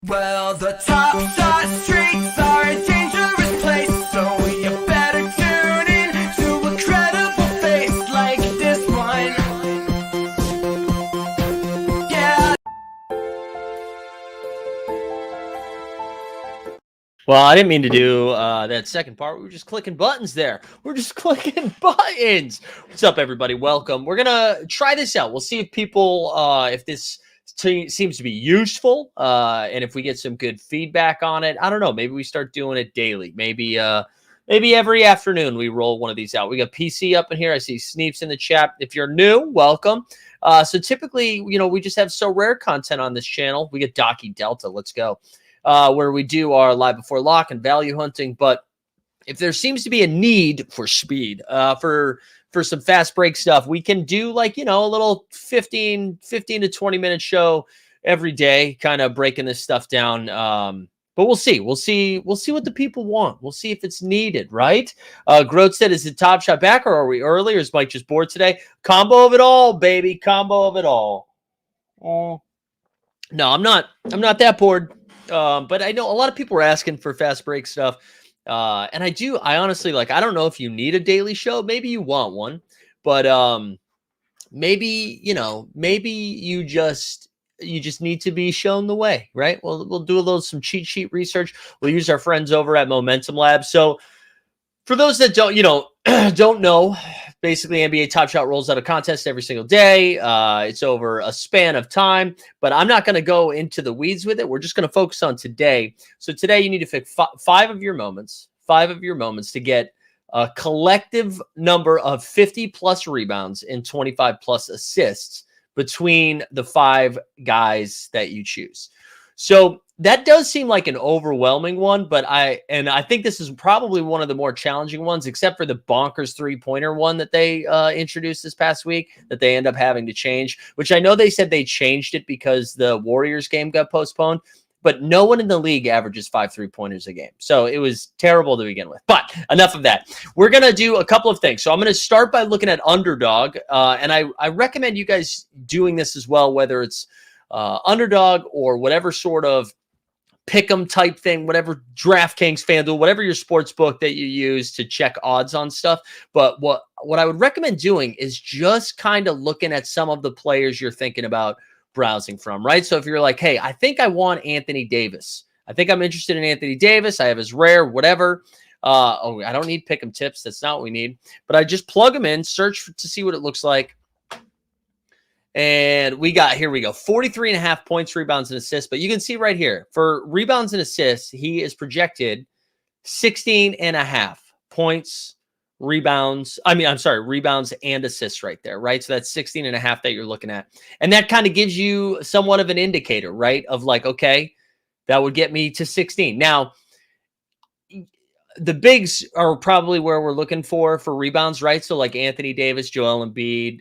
Well, the top shot streets are a dangerous place, so you better tune in to a credible face like this one. Yeah. Well, I didn't mean to do that second part. We were just clicking buttons there. We're just clicking buttons. What's up, everybody? Welcome. We're going to try this out. We'll see if people, if this seems to be useful and if we get some good feedback on it. I don't know. Maybe we start doing it daily. Maybe every afternoon we roll one of these out. We got PC up in here. I see Sneeps in the chat. If you're new, welcome. So typically, we just have So Rare content on this channel. We get Docky Delta. Let's go. Where we do our live before lock and value hunting. But if there seems to be a need for speed, for some fast break stuff, we can do a little 15 to 20 minute show every day, kind of breaking this stuff down. But we'll see. We'll see what the people want. We'll see if it's needed, right? Grote said, is the Top Shot back, or are we early, or is Mike just bored today? Combo of it all, baby. Combo of it all. No, I'm not that bored. But I know a lot of people were asking for fast break stuff. And I honestly, I don't know if you need a daily show. Maybe you want one, but maybe you just need to be shown the way, right? We'll do some cheat sheet research. We'll use our friends over at Momentum Lab. So for those that don't know, basically NBA Top Shot rolls out a contest every single day. It's over a span of time, but I'm not going to go into the weeds with it. We're just going to focus on today. So today you need to pick five of your moments to get a collective number of 50 plus rebounds and 25 plus assists between the five guys that you choose. So that does seem like an overwhelming one, but I think this is probably one of the more challenging ones, except for the bonkers three-pointer one that they introduced this past week that they end up having to change, which I know they said they changed it because the Warriors game got postponed, but no one in the league averages 5 3-pointers a game. So it was terrible to begin with. But enough of that. We're going to do a couple of things. So I'm going to start by looking at Underdog, and I recommend you guys doing this as well, whether it's Underdog or whatever sort of pick'em type thing, whatever DraftKings, FanDuel, whatever your sports book that you use to check odds on stuff. But what I would recommend doing is just kind of looking at some of the players you're thinking about browsing from, right? So if you're like, hey, I think I want Anthony Davis. I think I'm interested in Anthony Davis. I have his rare, whatever. I don't need pick'em tips. That's not what we need. But I just plug them in, search to see what it looks like. And here we go, 43.5 points, rebounds, and assists. But you can see right here, for rebounds and assists, he is projected 16.5 points, rebounds and assists right there, right? So that's 16.5 that you're looking at. And that kind of gives you somewhat of an indicator, right? Of okay, that would get me to 16. Now, the bigs are probably where we're looking for rebounds, right? So Anthony Davis, Joel Embiid,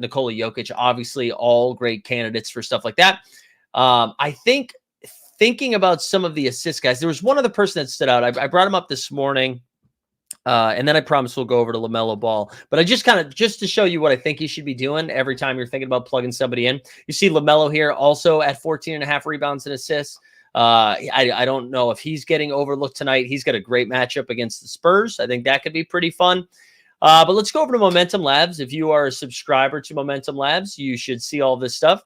Nikola Jokic, obviously all great candidates for stuff like that. I think thinking about some of the assist guys, there was one other person that stood out. I brought him up this morning, and then I promise we'll go over to LaMelo Ball. But I just to show you what I think you should be doing every time you're thinking about plugging somebody in. You see LaMelo here also at 14.5 rebounds and assists. I don't know if he's getting overlooked tonight. He's got a great matchup against the Spurs. I think that could be pretty fun. But let's go over to Momentum Labs. If you are a subscriber to Momentum Labs, you should see all this stuff.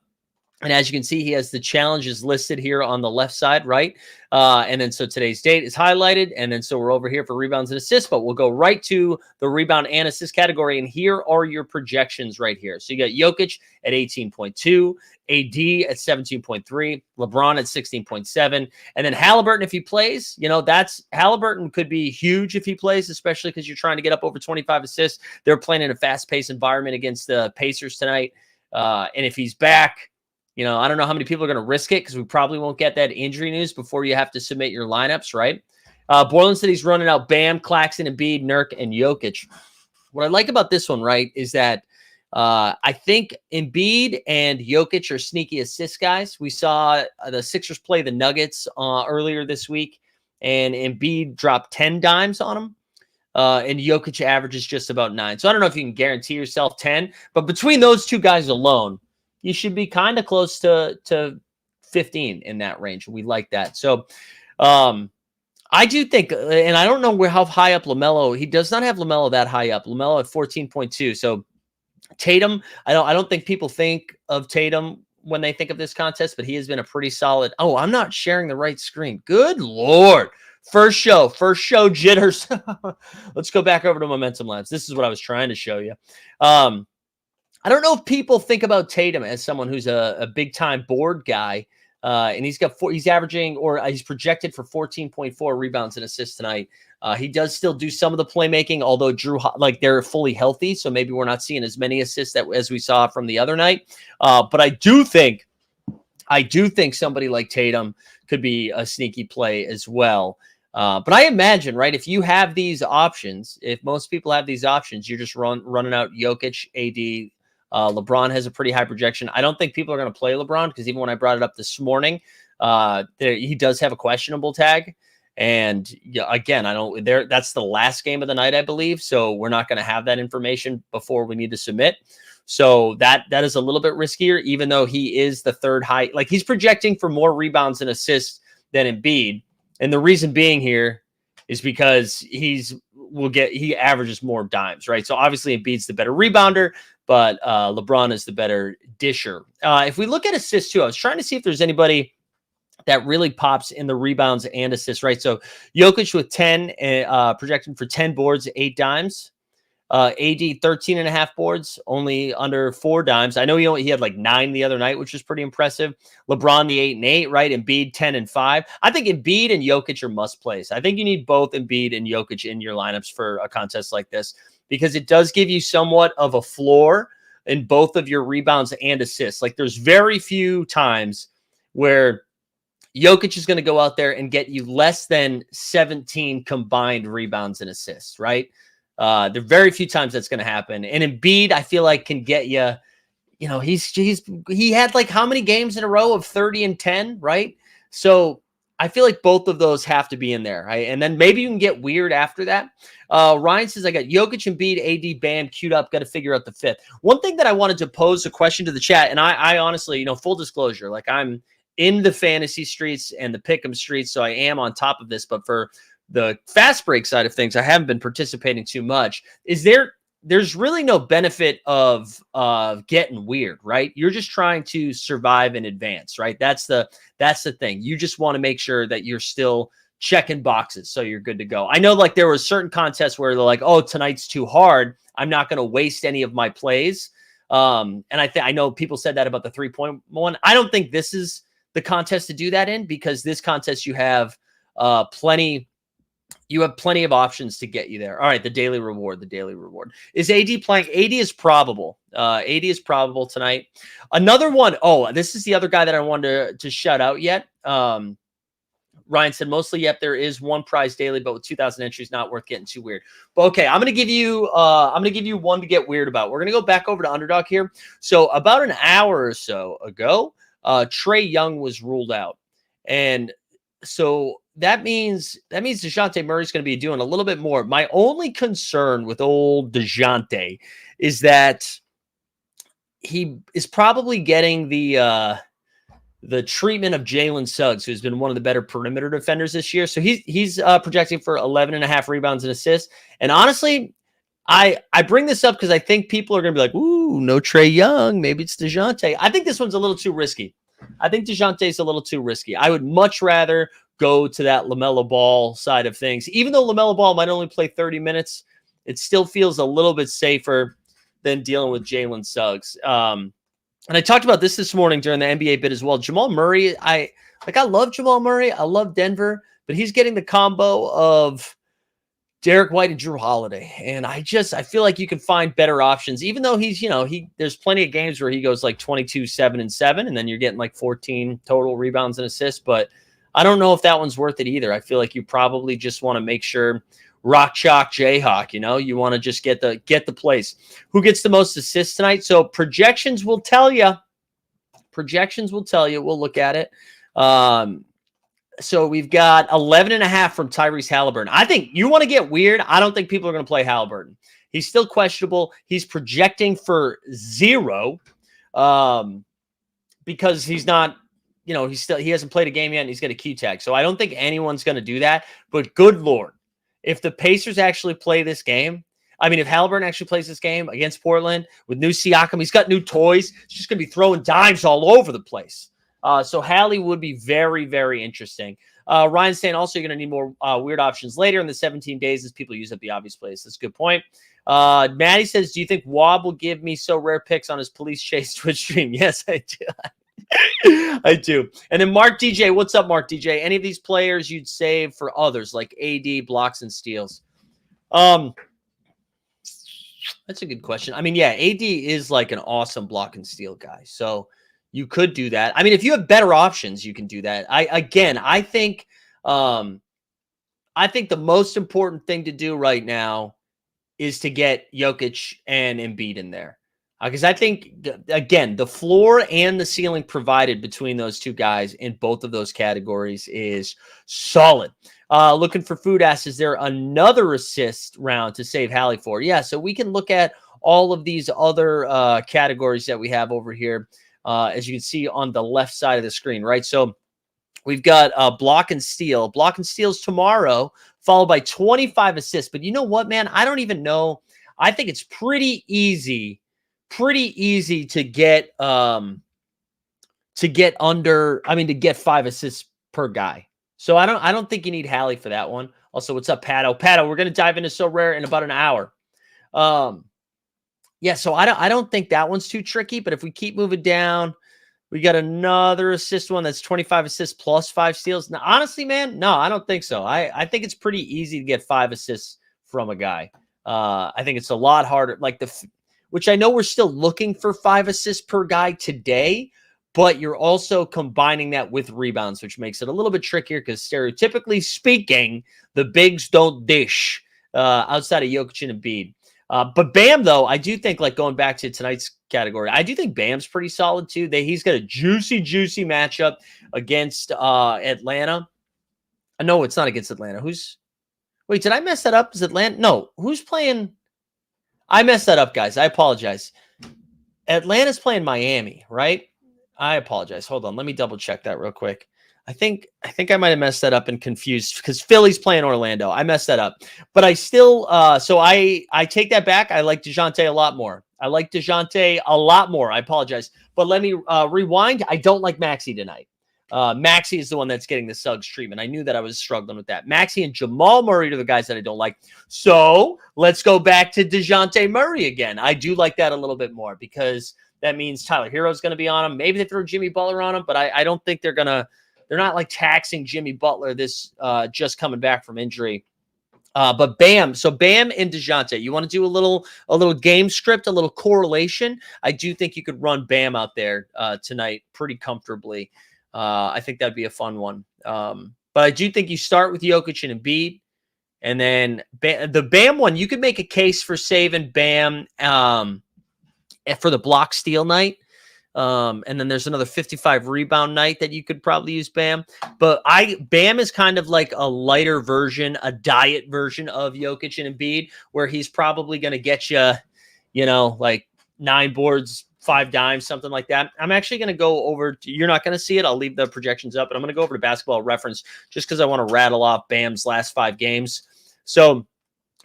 And as you can see, he has the challenges listed here on the left side, right? And then so today's date is highlighted. And then so we're over here for rebounds and assists, but we'll go right to the rebound and assist category. And here are your projections right here. So you got Jokic at 18.2, AD at 17.3, LeBron at 16.7. And then Halliburton, if he plays, Halliburton could be huge if he plays, especially because you're trying to get up over 25 assists. They're playing in a fast-paced environment against the Pacers tonight. And if he's back, I don't know how many people are going to risk it because we probably won't get that injury news before you have to submit your lineups, right? Borland said he's running out Bam, Claxton, Embiid, Nurk, and Jokic. What I like about this one, right, is that I think Embiid and Jokic are sneaky assist guys. We saw the Sixers play the Nuggets earlier this week, and Embiid dropped 10 dimes on them. And Jokic averages just about 9. So I don't know if you can guarantee yourself 10, but between those two guys alone, you should be kind of close to 15 in that range. We like that. So I do think, and I don't know how high up LaMelo. He does not have LaMelo that high up. LaMelo at 14.2. So Tatum, I don't think people think of Tatum when they think of this contest, but he has been a pretty solid. Oh, I'm not sharing the right screen. Good Lord. First show jitters. Let's go back over to Momentum Labs. This is what I was trying to show you. I don't know if people think about Tatum as someone who's a big time board guy. And he's averaging, or he's projected for 14.4 rebounds and assists tonight. He does still do some of the playmaking, although they're fully healthy. So maybe we're not seeing as many assists as we saw from the other night. But I do think somebody like Tatum could be a sneaky play as well. But I imagine, right, if you have these options, if most people have these options, you're just running out Jokic, AD. LeBron has a pretty high projection. I don't think people are going to play LeBron because even when I brought it up this morning, he does have a questionable tag. And again, that's the last game of the night, I believe. So we're not going to have that information before we need to submit. So that is a little bit riskier, even though he is the third high. Like, he's projecting for more rebounds and assists than Embiid. And the reason being here is because he averages more dimes, right? So obviously Embiid's the better rebounder, but LeBron is the better disher. If we look at assists too, I was trying to see if there's anybody that really pops in the rebounds and assists, right? So Jokic with 10, projected for 10 boards, 8 dimes. AD 13 and a half boards, only under 4 dimes. I know he had like 9 the other night, which is pretty impressive. LeBron the 8 and 8, right? Embiid 10 and 5. I think Embiid and Jokic are must plays. I think you need both Embiid and Jokic in your lineups for a contest like this, because it does give you somewhat of a floor in both of your rebounds and assists. Like, there's very few times where Jokic is going to go out there and get you less than 17 combined rebounds and assists, right? There are very few times that's going to happen. And Embiid, I feel like, can get you, he had like how many games in a row of 30 and 10, right? So I feel like both of those have to be in there, right? And then maybe you can get weird after that. Ryan says, I got Jokic, Embiid, AD, Bam queued up. Got to figure out the fifth. One thing that I wanted to pose a question to the chat, and I honestly, full disclosure, like, I'm in the fantasy streets and the pick'em streets, so I am on top of this. But for the fast break side of things, I haven't been participating too much. There's really no benefit of getting weird, right? You're just trying to survive in advance, right? That's the thing. You just want to make sure that you're still checking boxes so you're good to go. I know, like, there were certain contests where they're like, oh, tonight's too hard, I'm not going to waste any of my plays. And I know people said that about the 3-point one. I don't think this is the contest to do that in, because this contest you have plenty of options to get you there. All right, the daily reward. Is AD playing? AD is probable. AD is probable tonight. Another one. Oh, this is the other guy that I wanted to shout out yet. Ryan said, mostly, yep, there is one prize daily, but with 2,000 entries, not worth getting too weird. But okay, I'm gonna give you one to get weird about. We're gonna go back over to Underdog here. So about an hour or so ago, Trae Young was ruled out, and so that means DeJounte Murray's going to be doing a little bit more. My only concern with old DeJounte is that he is probably getting the treatment of Jalen Suggs, who's been one of the better perimeter defenders this year. So he's projecting for 11 and a half rebounds and assists. And honestly, I bring this up because I think people are going to be like, ooh, no Trae Young. Maybe it's DeJounte. I think this one's a little too risky. I think DeJounte's a little too risky. I would much rather go to that LaMelo Ball side of things. Even though LaMelo Ball might only play 30 minutes, it still feels a little bit safer than dealing with Jalen Suggs. And I talked about this morning during the NBA bit as well. Jamal Murray, I love Jamal Murray. I love Denver, but he's getting the combo of Derek White and Drew Holiday. And I feel like you can find better options, even though there's plenty of games where he goes like 22, 7 and 7, and then you're getting like 14 total rebounds and assists. But I don't know if that one's worth it either. I feel like you probably just want to make sure rock chalk Jayhawk, you want to just get the place. Who gets the most assists tonight? So projections will tell you. We'll look at it. So we've got 11 and a half from Tyrese Halliburton. I think you want to get weird. I don't think people are going to play Halliburton. He's still questionable. He's projecting for 0 because he's not he hasn't played a game yet and he's got a Q tag. So I don't think anyone's going to do that. But good Lord, if the Pacers actually play this game, I mean, if Halliburton actually plays this game against Portland with new Siakam, he's got new toys. He's just going to be throwing dimes all over the place. So Hallie would be very, very interesting. Ryan's saying also you're going to need more weird options later in the 17 days as people use up the obvious plays. That's a good point. Maddie says, do you think Wob will give me so rare picks on his police chase Twitch stream? Yes, I do. I do. And then Mark DJ, what's up, Mark DJ? Any of these players you'd save for others like AD, blocks, and steals? That's a good question. I mean, yeah, AD is like an awesome block and steal guy. So you could do that. I mean, if you have better options, you can do that. I think the most important thing to do right now is to get Jokic and Embiid in there. Because I think, again, the floor and the ceiling provided between those two guys in both of those categories is solid. Looking for food asks, is there another assist round to save Hallie for? Yeah, so we can look at all of these other categories that we have over here, as you can see on the left side of the screen, right? So we've got block and steal. Block and steals tomorrow, followed by 25 assists. But you know what, man? I don't even know. I think it's pretty easy to get to get 5 assists per guy. So I don't think you need Hallie for that one. Also, what's up, Pato? Pato, we're gonna dive into So Rare in about an hour. Yeah, so I don't think that one's too tricky, but if we keep moving down, we got another assist one that's 25 assists plus 5 steals. Now, honestly, man, no, I don't think so. I think it's pretty easy to get 5 assists from a guy. I think it's a lot harder, which I know we're still looking for 5 assists per guy today, but you're also combining that with rebounds, which makes it a little bit trickier because stereotypically speaking, the bigs don't dish outside of Jokic and Embiid. But Bam, though, I do think, like going back to tonight's category, I do think Bam's pretty solid too. He's got a juicy matchup against Atlanta. No, it's not against Atlanta. Wait, did I mess that up? Is Atlanta? No, who's playing? I messed that up, guys. I apologize. Atlanta's playing Miami, right? I apologize. Hold on. Let me double check that real quick. I think I might have messed that up and confused because Philly's playing Orlando. I messed that up. But I still so I take that back. I like DeJounte a lot more. I apologize. But let me rewind. I don't like Maxey tonight. Maxey is the one that's getting the Suggs treatment. I knew that I was struggling with that. Maxey and Jamal Murray are the guys that I don't like. So let's go back to DeJounte Murray again. I do like that a little bit more because that means Tyler Hero's going to be on him. Maybe they throw Jimmy Butler on him, but I don't think they're not like taxing Jimmy Butler this just coming back from injury. But Bam, so Bam and DeJounte, you want to do a little game script, a little correlation. I do think you could run Bam out there tonight pretty comfortably. I think that'd be a fun one. But I do think you start with Jokic and Embiid, and then the Bam one, you could make a case for saving Bam for the block steal night. And then there's another 55 rebound night that you could probably use Bam. But Bam is kind of like a lighter version, a diet version of Jokic and Embiid, where he's probably going to get you, like 9 boards, 5 dimes, something like that. I'm actually going to go over you're not going to see it. I'll leave the projections up, but I'm going to go over to Basketball Reference just because I want to rattle off Bam's last 5 games. So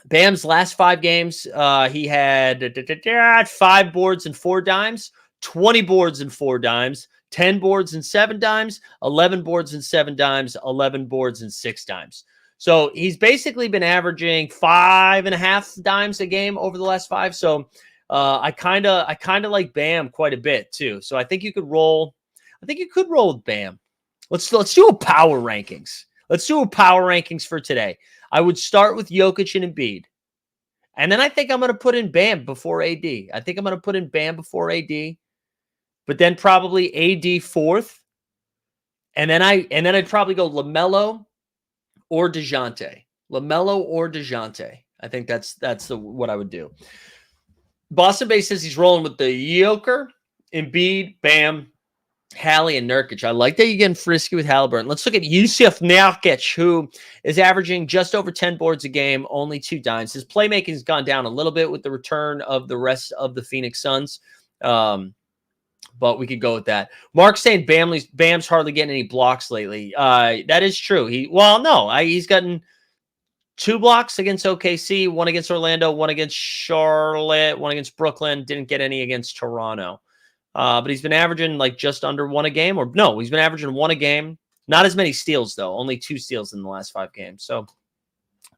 Bam's last 5 games, he had 5 boards and 4 dimes, 20 boards and 4 dimes, 10 boards and 7 dimes, 11 boards and 7 dimes, 11 boards and 6 dimes. So he's basically been averaging 5.5 dimes a game over the last 5. So I kind of like Bam quite a bit too. So I think you could roll. I think you could roll with Bam. Let's do a power rankings. Let's do a power rankings for today. I would start with Jokic and Embiid. And then I think I'm going to put in Bam before AD. I think I'm going to put in Bam before AD. But then probably AD 4th. And then I'd probably go LaMelo or DeJounte. LaMelo or DeJounte. I think that's what I would do. Boston Bay says he's rolling with the Joker, Embiid, Bam, Hallie, and Nurkic. I like that you're getting frisky with Halliburton. Let's look at Yusuf Nurkic, who is averaging just over 10 boards a game, only 2 dimes. His playmaking has gone down a little bit with the return of the rest of the Phoenix Suns. but we could go with that. Mark saying Bam's hardly getting any blocks lately. That is true. He's gotten 2 blocks against OKC, 1 against Orlando, 1 against Charlotte, 1 against Brooklyn. Didn't get any against Toronto. But he's been averaging like just under 1 a game. Or no, he's been averaging 1 a game. Not as many steals, though. Only 2 steals in the last 5 games. So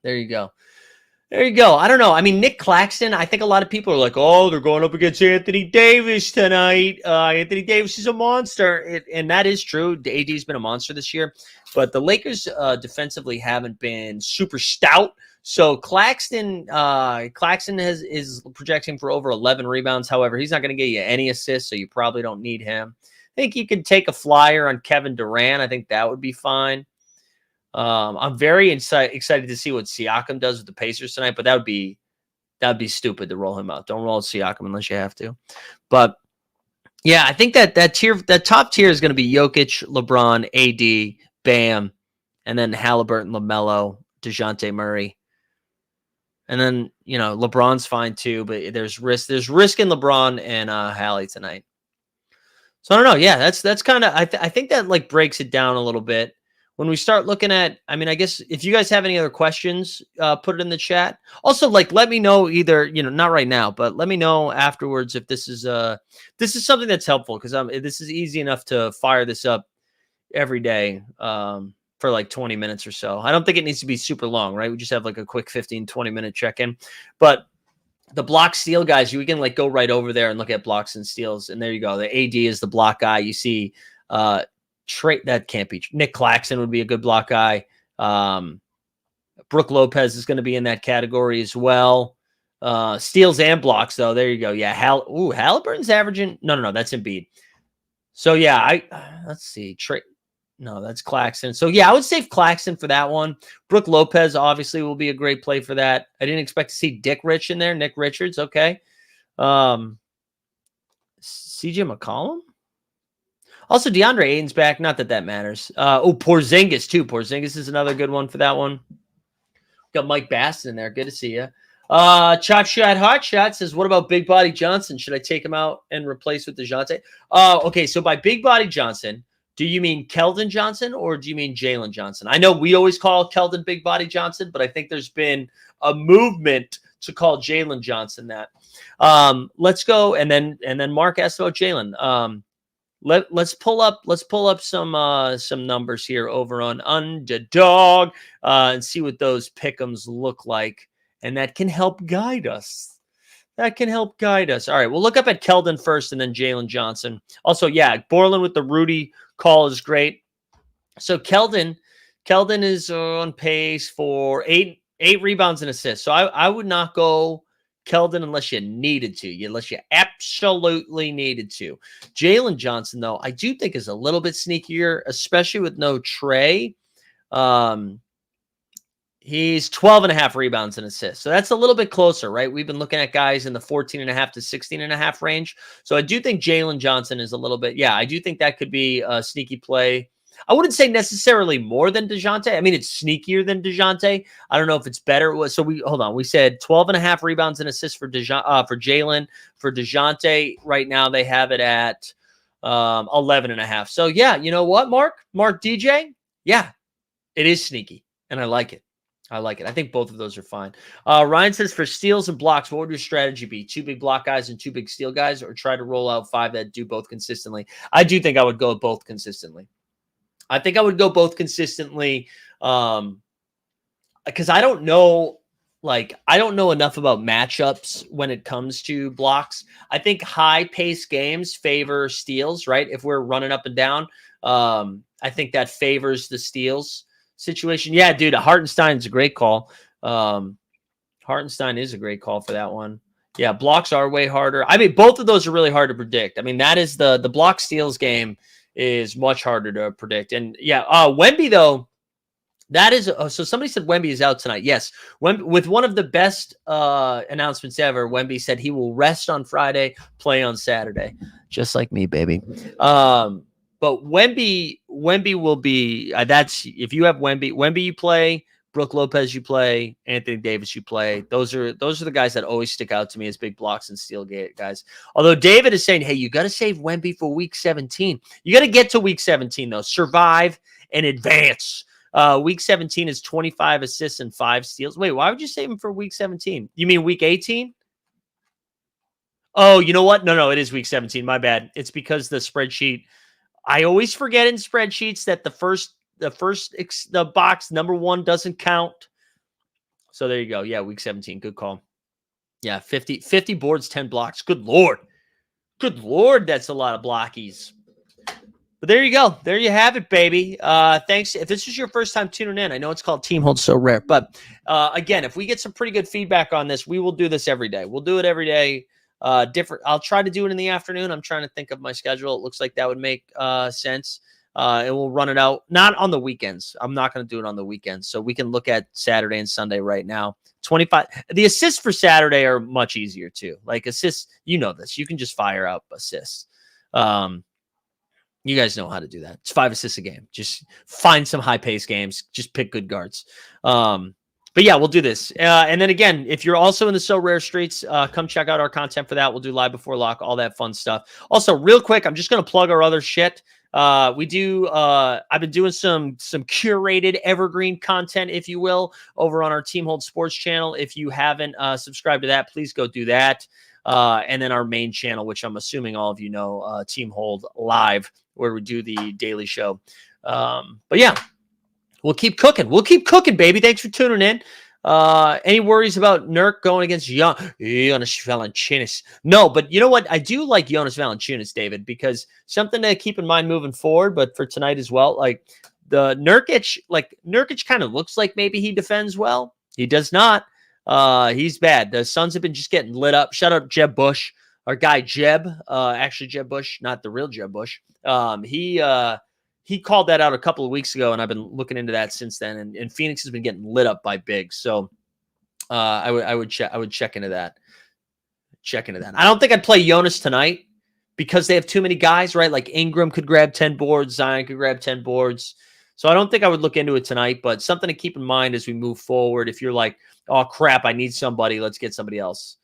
there you go. There you go. I don't know. I mean, Nick Claxton, I think a lot of people are like, oh, they're going up against Anthony Davis tonight. Anthony Davis is a monster. And that is true. AD's been a monster this year. But the Lakers defensively haven't been super stout. So Claxton is projecting for over 11 rebounds. However, he's not going to get you any assists, so you probably don't need him. I think you can take a flyer on Kevin Durant. I think that would be fine. I'm very excited to see what Siakam does with the Pacers tonight, but that would be stupid to roll him out. Don't roll Siakam unless you have to. But yeah, I think that top tier is going to be Jokic, LeBron, AD, Bam, and then Halliburton, LaMelo, DeJounte Murray. And then, LeBron's fine too, but there's risk. There's risk in LeBron and Hallie tonight. So I don't know. Yeah, that's kind of, I think that like breaks it down a little bit. When we start looking at, I mean, I guess if you guys have any other questions, put it in the chat. Also, like, let me know either, not right now, but let me know afterwards if this is something that's helpful, because this is easy enough to fire this up every day for like 20 minutes or so. I don't think it needs to be super long, right? We just have like a quick 15, 20-minute check-in. But the block steal guys, we can like go right over there and look at blocks and steals. And there you go. The AD is the block guy. You see, that can't be. Nick Claxton would be a good block guy. Brook Lopez is going to be in that category as well. Steals and blocks, though. There you go. Yeah, Halliburton's averaging. No, that's Embiid. So yeah, let's see. No, that's Claxton. So yeah, I would save Claxton for that one. Brook Lopez obviously will be a great play for that. I didn't expect to see Dick Rich in there. Nick Richards, okay. CJ McCollum. Also, DeAndre Ayton's back. Not that matters. Porzingis, too. Porzingis is another good one for that one. Got Mike Bass in there. Good to see you. Chop Shot Hot Shot says, what about Big Body Johnson? Should I take him out and replace with DeJounte? Okay, so by Big Body Johnson, do you mean Keldon Johnson or do you mean Jalen Johnson? I know we always call Keldon Big Body Johnson, but I think there's been a movement to call Jalen Johnson that. Let's go. And then Mark asked about Jalen. Let's pull up some numbers here over on Underdog and see what those pick'ems look like, and that can help guide us. All right, we'll look up at Keldon first, and then Jalen Johnson. Also, yeah, Borland with the Rudy call is great. So Keldon is on pace for eight rebounds and assists. So I would not go Keldon unless you needed to, unless you absolutely needed to. Jalen Johnson, though, I do think is a little bit sneakier, especially with no Trey. He's 12.5 rebounds and assists. So that's a little bit closer, right? We've been looking at guys in the 14.5 to 16.5 range. So I do think Jalen Johnson is a little bit, I do think that could be a sneaky play. I wouldn't say necessarily more than DeJounte. I mean, it's sneakier than DeJounte. I don't know if it's better. So we said 12.5 rebounds and assists for Jalen. For DeJounte, right now they have it at 11.5. So yeah, you know what, Mark DJ? Yeah, it is sneaky, and I like it. I think both of those are fine. Ryan says, for steals and blocks, what would your strategy be? 2 big block guys and 2 big steal guys, or try to roll out 5 that do both consistently? I do think I would go both consistently. Because I don't know enough about matchups when it comes to blocks. I think high-paced games favor steals, right? If we're running up and down, I think that favors the steals situation. Yeah, dude, Hartenstein's a great call. Hartenstein is a great call for that one. Yeah, blocks are way harder. I mean, both of those are really hard to predict. I mean, that is the block steals game is much harder to predict. And yeah, Wemby, though, that is so somebody said Wemby is out tonight. Yes, with one of the best announcements ever, Wemby said he will rest on Friday, play on Saturday, just like me, baby. But Wemby will be that's if you have Wemby you play, Brooke Lopez, you play. Anthony Davis, you play. Those are the guys that always stick out to me as big blocks and steal guys. Although David is saying, hey, you got to save Wemby for week 17. You got to get to week 17, though. Survive and advance. Week 17 is 25 assists and 5 steals. Wait, why would you save him for week 17? You mean week 18? Oh, you know what? No, it is week 17. My bad. It's because the spreadsheet. I always forget in spreadsheets that the box number 1 doesn't count. So there you go. Yeah, week 17. Good call. Yeah, 50 boards, 10 blocks. Good Lord. Good Lord, that's a lot of blockies. But there you go. There you have it, baby. Thanks. If this is your first time tuning in, I know it's called Team Hold So Rare. But again, if we get some pretty good feedback on this, we will do this every day. We'll do it every day. Different. I'll try to do it in the afternoon. I'm trying to think of my schedule. It looks like that would make sense. And we'll run it out, not on the weekends. I'm not going to do it on the weekends. So we can look at Saturday and Sunday right now. 25. The assists for Saturday are much easier too. Like assists, you know this. You can just fire up assists. You guys know how to do that. It's 5 assists a game. Just find some high-paced games. Just pick good guards. But yeah, we'll do this. And then again, if you're also in the So Rare streets, come check out our content for that. We'll do live before lock, all that fun stuff. Also, real quick, I'm just going to plug our other shit. I've been doing some curated evergreen content, if you will, over on our Team Hold Sports channel. If you haven't subscribed to that, please go do that. And then our main channel, which I'm assuming all of you know, Team Hold Live, where we do the daily show. But yeah, we'll keep cooking. We'll keep cooking, baby. Thanks for tuning in. Any worries about Nurk going against Jonas Valanciunas? No, but you know what? I do like Jonas Valanciunas, David, because something to keep in mind moving forward, but for tonight as well, like the Nurkic kind of looks like maybe he defends well. He does not. He's bad. The Suns have been just getting lit up. Shout out Jeb Bush, our guy Jeb. Actually Jeb Bush, not the real Jeb Bush. He called that out a couple of weeks ago, and I've been looking into that since then. And Phoenix has been getting lit up by bigs. So I would check into that. I don't think I'd play Jonas tonight because they have too many guys, right? Like Ingram could grab 10 boards, Zion could grab 10 boards. So I don't think I would look into it tonight, but something to keep in mind as we move forward. If you're like, oh crap, I need somebody, let's get somebody else.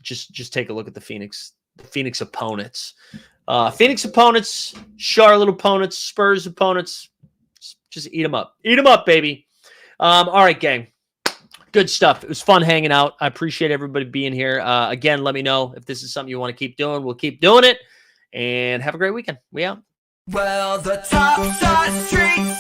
Just take a look at the Phoenix opponents. Phoenix opponents, Charlotte opponents, Spurs opponents, just eat them up. Eat them up, baby. All right, gang. Good stuff. It was fun hanging out. I appreciate everybody being here. Again, let me know if this is something you want to keep doing. We'll keep doing it. And have a great weekend. We out. Well, the top shot streets